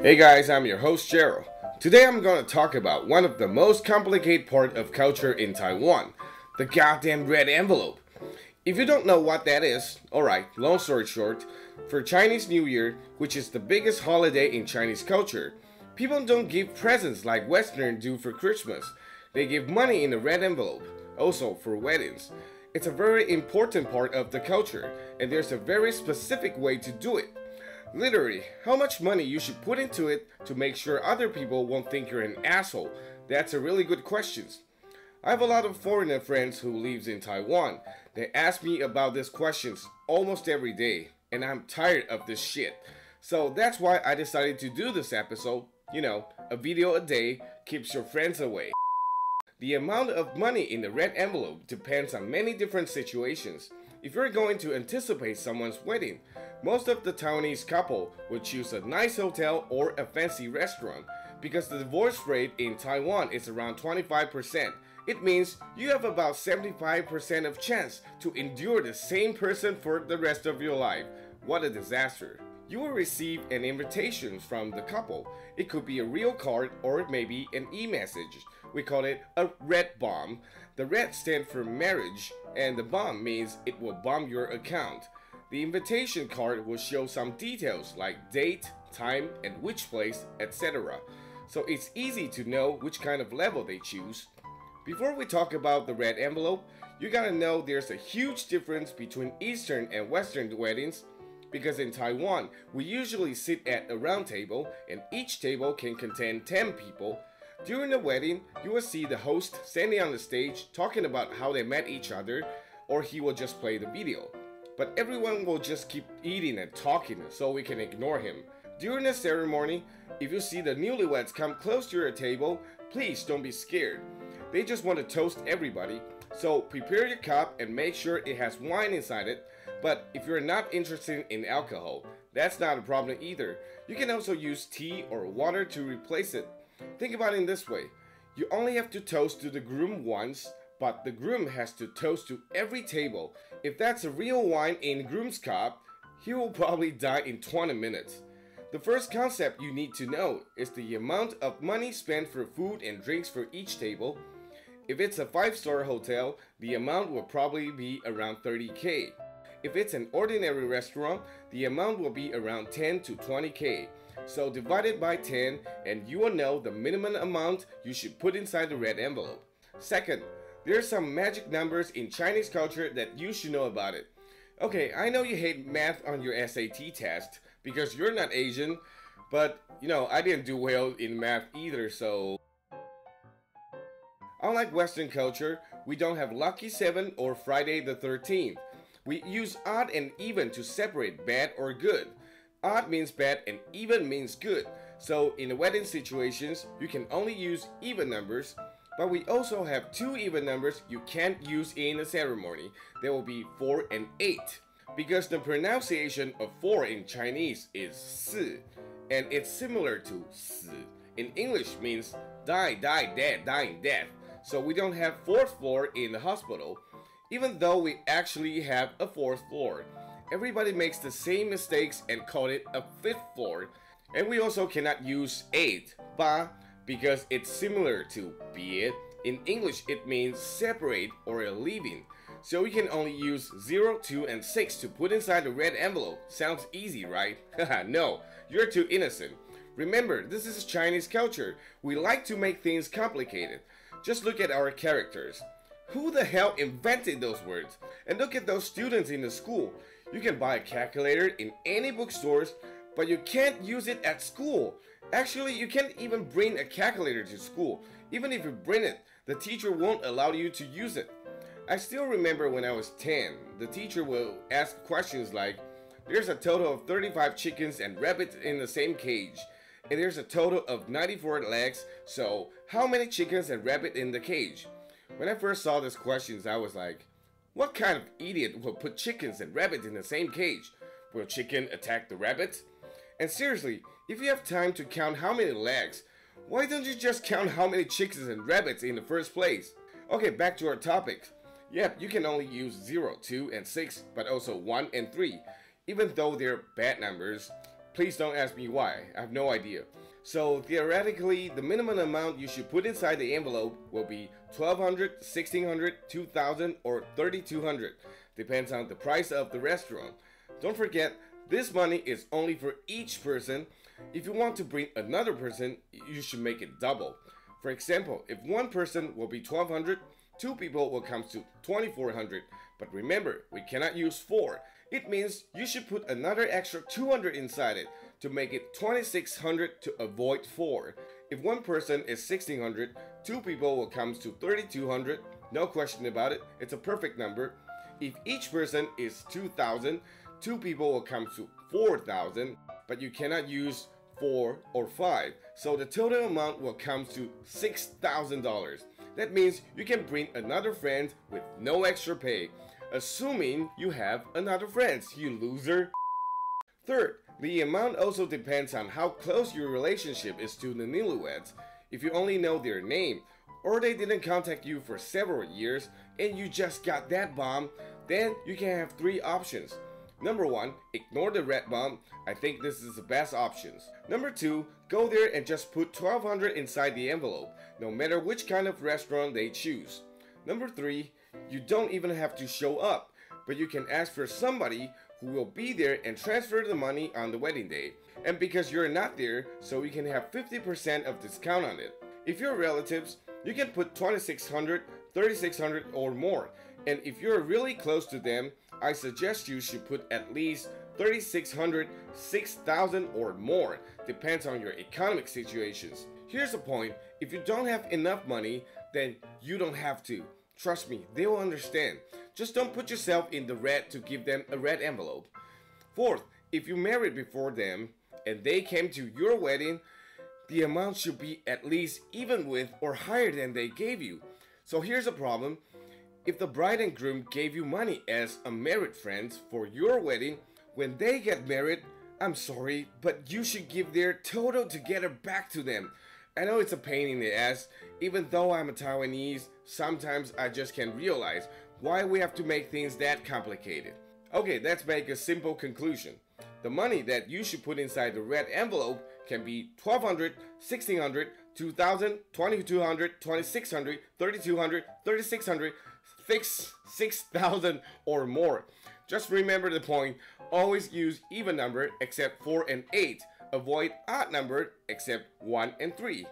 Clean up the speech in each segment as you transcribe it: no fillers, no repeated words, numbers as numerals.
Hey guys, I'm your host Gerald. Today I'm gonna talk about one of the most complicated part of culture in Taiwan, the goddamn red envelope. If you don't know what that is, alright, long story short, for Chinese New Year, which is the biggest holiday in Chinese culture, people don't give presents like Westerners do for Christmas. They give money in a red envelope, also for weddings. It's a very important part of the culture, and there's a very specific way to do it. Literally, how much money you should put into it to make sure other people won't think you're an asshole? That's a really good question. I have a lot of foreigner friends who lives in Taiwan. They ask me about these questions almost every day, and I'm tired of this shit. So that's why I decided to do this episode. You know, a video a day keeps your friends away. The amount of money in the red envelope depends on many different situations. If you're going to anticipate someone's wedding, most of the Taiwanese couple would choose a nice hotel or a fancy restaurant because the divorce rate in Taiwan is around 25%. It means you have about 75% of chance to endure the same person for the rest of your life. What a disaster. You will receive an invitation from the couple. It could be a real card or maybe an e-message. We call it a red bomb. The red stands for marriage and the bomb means it will bomb your account. The invitation card will show some details like date, time, and which place, etc. So it's easy to know which kind of level they choose. Before we talk about the red envelope, you gotta know there's a huge difference between Eastern and Western weddings. Because in Taiwan, we usually sit at a round table and each table can contain 10 people. During the wedding, you will see the host standing on the stage talking about how they met each other, or he will just play the video. But everyone will just keep eating and talking so we can ignore him. During the ceremony, if you see the newlyweds come close to your table, please don't be scared. They just want to toast everybody, so prepare your cup and make sure it has wine inside it. But if you're not interested in alcohol, that's not a problem either. You can also use tea or water to replace it. Think about it this way. You only have to toast to the groom once, but the groom has to toast to every table. If that's a real wine in groom's cup, he will probably die in 20 minutes. The first concept you need to know is the amount of money spent for food and drinks for each table. If it's a 5-star hotel, the amount will probably be around 30K. If it's an ordinary restaurant, the amount will be around 10 to 20K. So divide it by 10 and you will know the minimum amount you should put inside the red envelope. Second, there are some magic numbers in Chinese culture that you should know about it. Okay, I know you hate math on your SAT test because you're not Asian, but I didn't do well in math either, so... Unlike Western culture, we don't have Lucky 7 or Friday the 13th. We use odd and even to separate bad or good. Odd means bad and even means good. So in the wedding situations, you can only use even numbers. But we also have 2 even numbers you can't use in a ceremony. There will be 4 and 8. Because the pronunciation of 4 in Chinese is 四, and it's similar to 死. In English means die, dead, dying, death. So we don't have 4th floor in the hospital, even though we actually have a 4th floor. Everybody makes the same mistakes and call it a 5th floor. And we also cannot use 8, 八, because it's similar to 别. In English, it means separate or leaving. So we can only use 0, 2, and 6 to put inside the red envelope. Sounds easy, right? Haha, no, you're too innocent. Remember, this is Chinese culture. We like to make things complicated. Just look at our characters. Who the hell invented those words? And look at those students in the school. You can buy a calculator in any bookstores, but you can't use it at school. Actually, you can't even bring a calculator to school. Even if you bring it, the teacher won't allow you to use it. I still remember when I was 10, the teacher will ask questions like, there's a total of 35 chickens and rabbits in the same cage. And there's a total of 94 legs, so how many chickens and rabbits in the cage? When I first saw these questions, I was like, what kind of idiot will put chickens and rabbits in the same cage? Will chicken attack the rabbit? And seriously, if you have time to count how many legs, why don't you just count how many chickens and rabbits in the first place? Okay, back to our topic. Yep, you can only use 0, 2, and 6, but also 1 and 3. Even though they're bad numbers, Please don't ask me why, I have no idea. So theoretically, the minimum amount you should put inside the envelope will be $1,200, $1,600, $2,000, or $3,200. Depends on the price of the restaurant. Don't forget, this money is only for each person. If you want to bring another person, you should make it double. For example, if one person will be $1,200, two people will come to $2,400. But remember, we cannot use 4. It means you should put another extra $200 inside it to make it $2,600 to avoid 4. If one person is $1,600, two people will come to $3,200. No question about it, it's a perfect number. If each person is $2,000, two people will come to $4,000, but you cannot use 4 or 5, so the total amount will come to $6,000. That means you can bring another friend with no extra pay, assuming you have another friend, you loser. Third, the amount also depends on how close your relationship is to the newlyweds. If you only know their name, or they didn't contact you for several years and you just got that bomb, then you can have 3 options. Number 1, ignore the red bomb. I think this is the best options. Number 2, go there and just put $1,200 inside the envelope, no matter which kind of restaurant they choose. Number 3, you don't even have to show up, but you can ask for somebody who will be there and transfer the money on the wedding day. And because you're not there, so you can have 50% of discount on it. If you're relatives, you can put $2,600, $3,600 or more. And if you're really close to them, I suggest you should put at least $3,600, $6,000 or more. Depends on your economic situations. Here's the point, if you don't have enough money, then you don't have to. Trust me, they will understand. Just don't put yourself in the red to give them a red envelope. Fourth, if you married before them and they came to your wedding, the amount should be at least even with or higher than they gave you. So here's the problem. If the bride and groom gave you money as a married friends for your wedding, when they get married, I'm sorry, but you should give their total together back to them. I know it's a pain in the ass. Even though I'm a Taiwanese, sometimes I just can't realize why we have to make things that complicated. Okay, let's make a simple conclusion. The money that you should put inside the red envelope can be $1,200, $1,600, $2,000, $2,200, $2,600, $3,200, $3,600, $6,000 or more. Just remember the point, always use even number except 4 and 8. Avoid odd number except 1 and 3.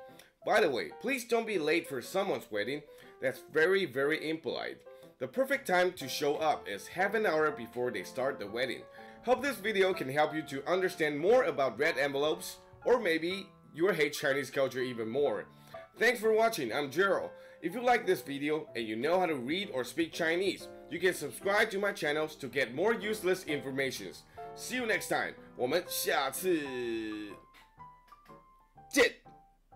By the way, please don't be late for someone's wedding. That's very impolite. The perfect time to show up is half an hour before they start the wedding. Hope this video can help you to understand more about red envelopes, or maybe you hate Chinese culture even more. Thanks for watching, I'm Gerald. If you like this video and you know how to read or speak Chinese, you can subscribe to my channels to get more useless information. See you next time, 我们下次